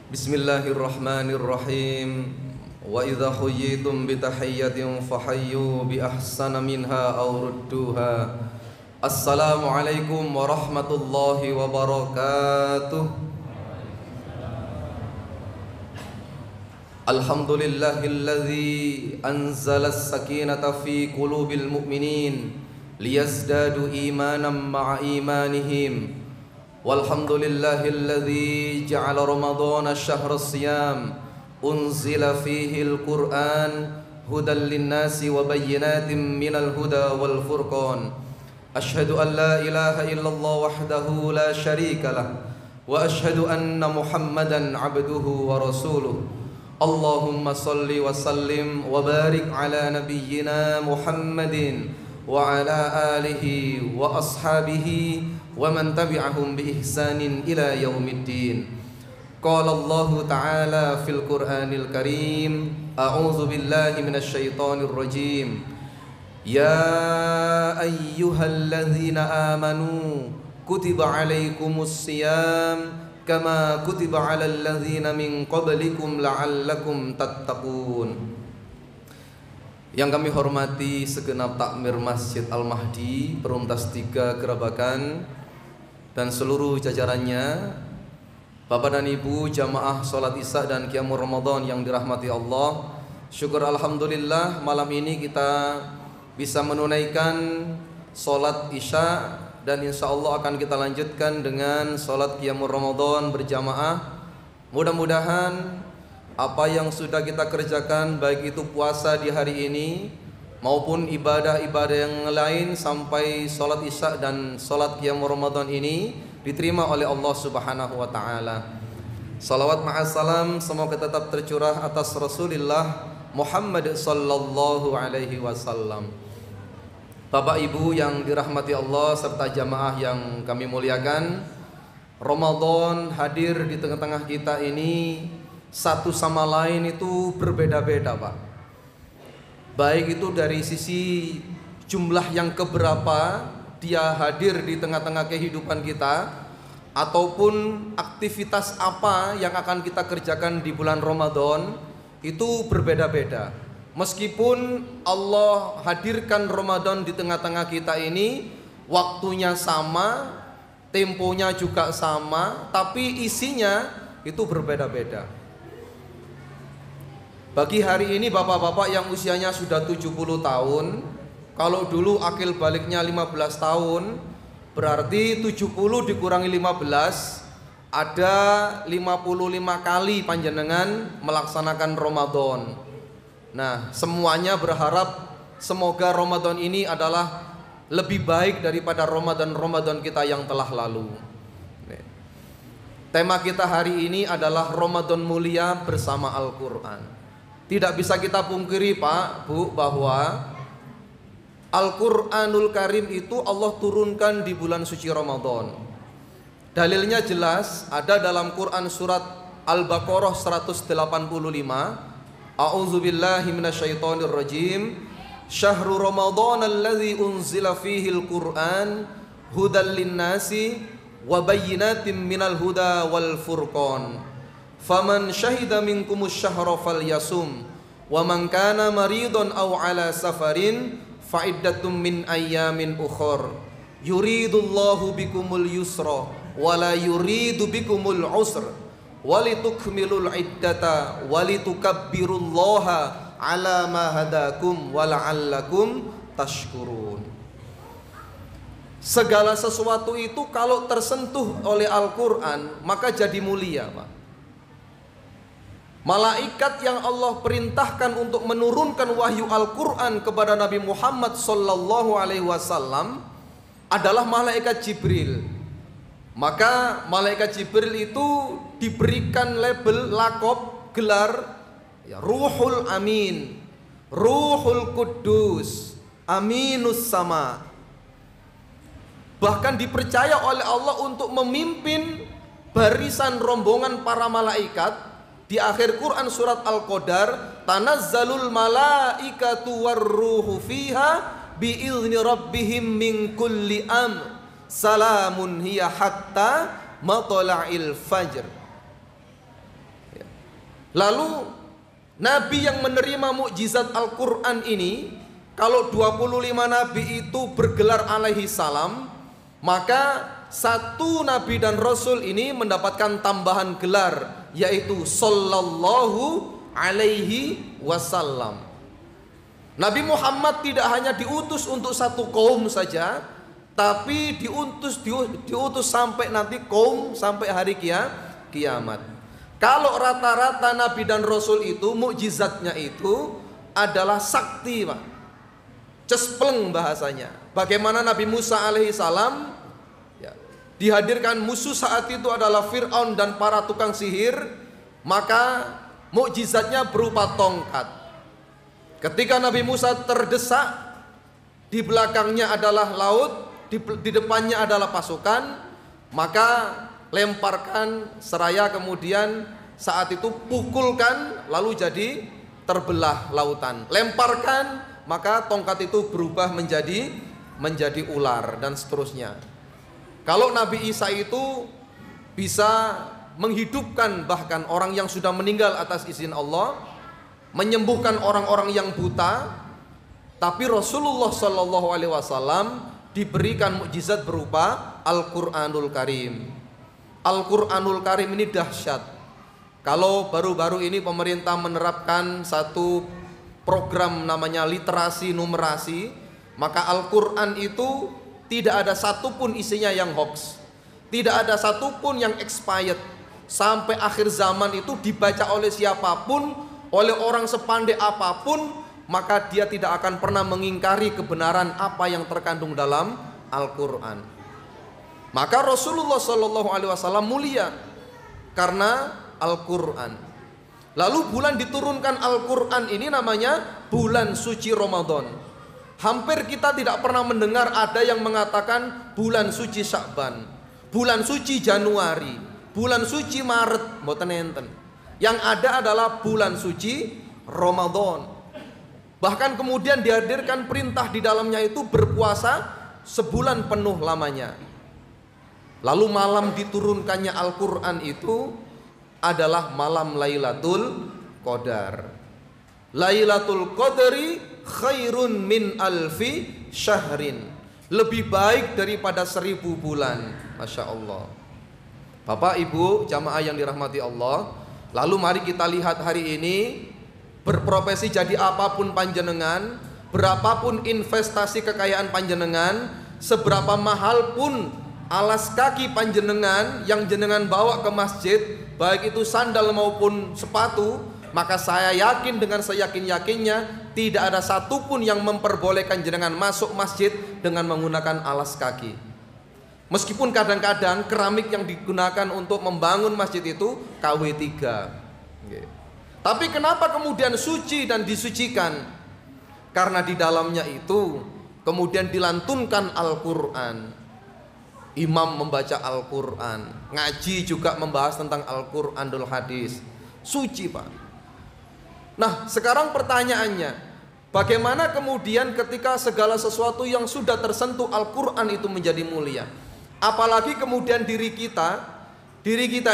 Bismillahirrahmanirrahim. Wa idza huyyitum bi tahiyyatin fahayyu bi ahsana minha aw rudduha. Assalamualaikum warahmatullahi wabarakatuh. Alhamdulillahilladzi anzala as-sakinata fi qulubil mu'minin liyazdadu imanan ma'a imanihim. Walhamdulillahilladzi ja'ala ramadhana syahra siyam unzila fihi al-Qur'an hudan lin-nasi wa bayyinatin minal huda wal furqan. Ashhadu an la ilaha illallah wahdahu la syarika lah wa ashhadu anna Muhammadan abduhu wa rasuluh. Allahumma salli wa sallim wa barik ala nabiyyina Muhammadin wa ala alihi wa ashabihi wa man tabi'ahum bi ihsanin ila yaumiddin. Qala Allah Ta'ala fil Qur'anil Karim, a'udzu billahi minasy syaithanir rajim. Ya ayyuhalladzina amanu kutiba 'alaikumus shiyam kama kutiba 'alal ladzina min qablikum la'allakum tattaqun. Yang kami hormati segenap takmir Masjid Al-Mahdi Perumtas 3 Gerabakan dan seluruh jajarannya, Bapak dan Ibu jamaah sholat Isya dan Qiyamul Ramadan yang dirahmati Allah. Syukur alhamdulillah malam ini kita bisa menunaikan sholat Isya dan insya Allah akan kita lanjutkan dengan sholat Qiyamul Ramadan berjamaah. Mudah-mudahan apa yang sudah kita kerjakan, baik itu puasa di hari ini maupun ibadah-ibadah yang lain sampai sholat Isya dan sholat Qiyamul Ramadan ini diterima oleh Allah Subhanahu wa Ta'ala. Salawat ma'assalam semoga tetap tercurah atas Rasulullah Muhammad sallallahu alaihi wasallam. Bapak Ibu yang dirahmati Allah serta jamaah yang kami muliakan, Ramadan hadir di tengah-tengah kita ini satu sama lain itu berbeda-beda, Pak. Baik itu dari sisi jumlah yang keberapa dia hadir di tengah-tengah kehidupan kita, ataupun aktivitas apa yang akan kita kerjakan di bulan Ramadan itu berbeda-beda. Meskipun Allah hadirkan Ramadan di tengah-tengah kita ini, waktunya sama, temponya juga sama, tapi isinya itu berbeda-beda. Bagi hari ini bapak-bapak yang usianya sudah 70 tahun, kalau dulu akil baliknya 15 tahun, berarti 70 dikurangi 15, ada 55 kali panjenengan melaksanakan Ramadan. Nah, semuanya berharap semoga Ramadan ini adalah lebih baik daripada Ramadan-Ramadan kita yang telah lalu. Tema kita hari ini adalah Ramadan mulia bersama Al-Quran. Tidak bisa kita pungkiri, Pak, Bu, bahwa Al-Quranul Karim itu Allah turunkan di bulan suci Ramadan. Dalilnya jelas ada dalam Quran surat Al-Baqarah 185. A'udzubillahi minasyaitonir rajim. Syahrul Ramadan alladzi unzila fihil Qur'an hudal linnasi wa bayyinatin minal huda wal furqan. Faman syahida minkumus syahra falyasum wa man kana maridun aw ala safarin fa'iddatum min ayyamin ukhur. Yuridullahu bikumul yusra wa la yuridu bikumul usra walitukmilul iddata walitukabbirullaha ala ma hadakum wa la'allakum tashkurun. Segala sesuatu itu kalau tersentuh oleh Al-Quran maka jadi mulia, Pak. Malaikat yang Allah perintahkan untuk menurunkan wahyu Al-Quran kepada Nabi Muhammad sallallahu alaihi wasallam adalah malaikat Jibril. Maka malaikat Jibril itu diberikan label, lakop, gelar ya, Ruhul Amin, Ruhul Kudus, Aminus Sama. Bahkan dipercaya oleh Allah untuk memimpin barisan rombongan para malaikat. Di akhir Quran surat Al-Qadar, tanazzalul malaikatu warruhu fiha biizni rabbihim min kulli amr salamun hiya hatta matla'il fajr. Lalu nabi yang menerima mukjizat Al-Quran ini, kalau 25 nabi itu bergelar alaihi salam, maka satu nabi dan rasul ini mendapatkan tambahan gelar, yaitu sallallahu alaihi wasallam. Nabi Muhammad tidak hanya diutus untuk satu kaum saja, tapi diutus sampai nanti kaum, sampai hari kiamat. Kalau rata-rata nabi dan rasul itu mukjizatnya itu adalah sakti, Pak. Cespleng bahasanya. Bagaimana Nabi Musa alaihi salam ya, dihadirkan musuh saat itu adalah Fir'aun dan para tukang sihir, maka mukjizatnya berupa tongkat. Ketika Nabi Musa terdesak, di belakangnya adalah laut, di depannya adalah pasukan, maka lemparkan seraya, kemudian saat itu pukulkan, lalu jadi terbelah lautan. Lemparkan, maka tongkat itu berubah menjadi ular, dan seterusnya. Kalau Nabi Isa itu bisa menghidupkan bahkan orang yang sudah meninggal atas izin Allah, menyembuhkan orang-orang yang buta, tapi Rasulullah Shallallahu Alaihi Wasallam diberikan mukjizat berupa Al-Quranul Karim. Al-Quranul Karim ini dahsyat. Kalau baru-baru ini pemerintah menerapkan satu program namanya literasi numerasi, maka Al-Quran itu tidak ada satupun isinya yang hoax, tidak ada satupun yang expired. Sampai akhir zaman itu dibaca oleh siapapun, oleh orang sepandai apapun, maka dia tidak akan pernah mengingkari kebenaran apa yang terkandung dalam Al-Quran. Maka Rasulullah Shallallahu Alaihi Wasallam mulia karena Al-Quran. Lalu bulan diturunkan Al-Quran ini namanya bulan suci Ramadan. Hampir kita tidak pernah mendengar ada yang mengatakan bulan suci Sya'ban, bulan suci Januari, bulan suci Maret, mboten enten. Yang ada adalah bulan suci Ramadan. Bahkan kemudian dihadirkan perintah di dalamnya itu berpuasa sebulan penuh lamanya. Lalu malam diturunkannya Al-Quran itu adalah malam Lailatul Qadar. Lailatul Qadri khairun min alfi syahrin. Lebih baik daripada 1000 bulan. Masya Allah. Bapak Ibu jamaah yang dirahmati Allah, lalu mari kita lihat hari ini, berprofesi jadi apapun panjenengan, berapapun investasi kekayaan panjenengan, seberapa mahal pun alas kaki panjenengan yang jenengan bawa ke masjid, baik itu sandal maupun sepatu, maka saya yakin dengan seyakin-yakinnya tidak ada satupun yang memperbolehkan jenengan masuk masjid dengan menggunakan alas kaki. Meskipun kadang-kadang keramik yang digunakan untuk membangun masjid itu KW3. Tapi kenapa kemudian suci dan disucikan? Karena di dalamnya itu kemudian dilantunkan Al-Quran. Imam membaca Al-Quran, ngaji juga membahas tentang Al-Quranul Hadis. Suci, Pak. Nah, sekarang pertanyaannya, bagaimana kemudian ketika segala sesuatu yang sudah tersentuh Al-Quran itu menjadi mulia? Apalagi kemudian diri kita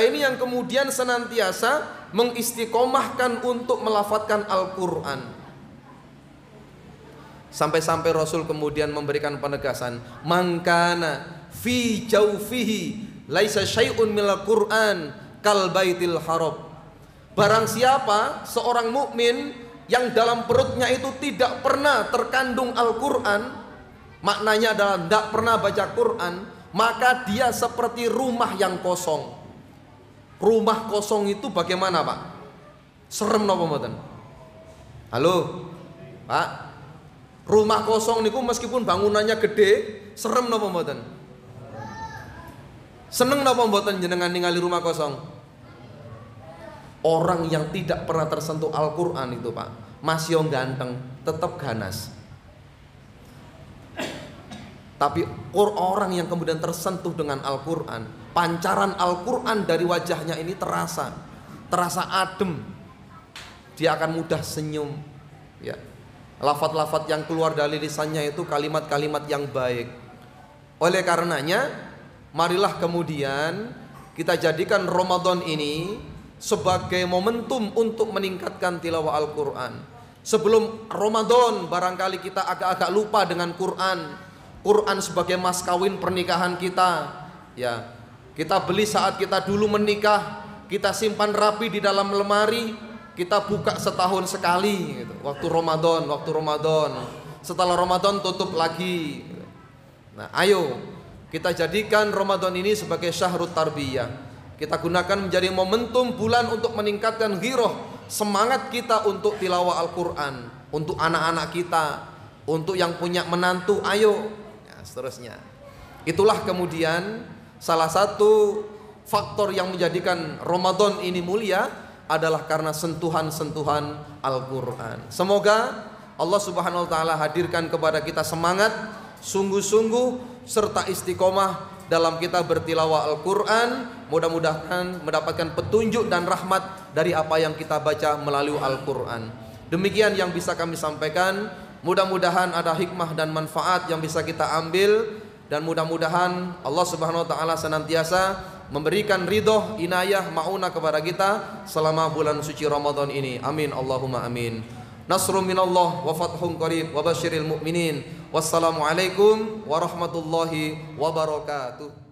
ini yang kemudian senantiasa mengistiqomahkan untuk melafadzkan Al-Quran. Sampai-sampai Rasul kemudian memberikan penegasan, mangkana fi jaufihi laisa syai'un minal Qur'an kal baitil haram. Barang siapa seorang mukmin yang dalam perutnya itu tidak pernah terkandung Al-Quran, maknanya adalah tidak pernah baca Quran, maka dia seperti rumah yang kosong. Rumah kosong itu bagaimana, Pak? Serem napa mboten? Halo Pak, rumah kosong niku meskipun bangunannya gede, serem napa mboten? Seneng napa mboten jenengan ningali rumah kosong? Orang yang tidak pernah tersentuh Al-Quran itu, Pak, masih yang ganteng, tetap ganas. Tapi orang yang kemudian tersentuh dengan Al-Quran, pancaran Al-Quran dari wajahnya ini terasa adem. Dia akan mudah senyum, ya. Lafaz-lafaz yang keluar dari lisannya itu kalimat-kalimat yang baik. Oleh karenanya, marilah kemudian kita jadikan Ramadan ini sebagai momentum untuk meningkatkan tilawah Al-Quran. Sebelum Ramadan barangkali kita agak-agak lupa dengan Quran. Quran sebagai mas kawin pernikahan kita, ya. Kita beli saat kita dulu menikah, kita simpan rapi di dalam lemari, kita buka setahun sekali gitu. Waktu Ramadan. Setelah Ramadan tutup lagi. Nah, ayo kita jadikan Ramadan ini sebagai syahrut tarbiyah. Kita gunakan menjadi momentum bulan untuk meningkatkan ghirah, semangat kita untuk tilawah Al-Quran, untuk anak-anak kita, untuk yang punya menantu, ayo, ya, seterusnya. Itulah kemudian salah satu faktor yang menjadikan Ramadan ini mulia adalah karena sentuhan-sentuhan Al-Quran. Semoga Allah Subhanahu wa Ta'ala hadirkan kepada kita semangat, sungguh-sungguh serta istiqomah dalam kita bertilawah Al-Quran. Mudah-mudahan mendapatkan petunjuk dan rahmat dari apa yang kita baca melalui Al-Quran. Demikian yang bisa kami sampaikan. Mudah-mudahan ada hikmah dan manfaat yang bisa kita ambil, dan mudah-mudahan Allah Subhanahu wa Ta'ala senantiasa memberikan ridho, inayah, maunah kepada kita selama bulan suci Ramadan ini. Amin Allahumma amin. Nasrun minallah wa fathun qarib wa basyiril mu'minin. Wassalamualaikum warahmatullahi wabarakatuh.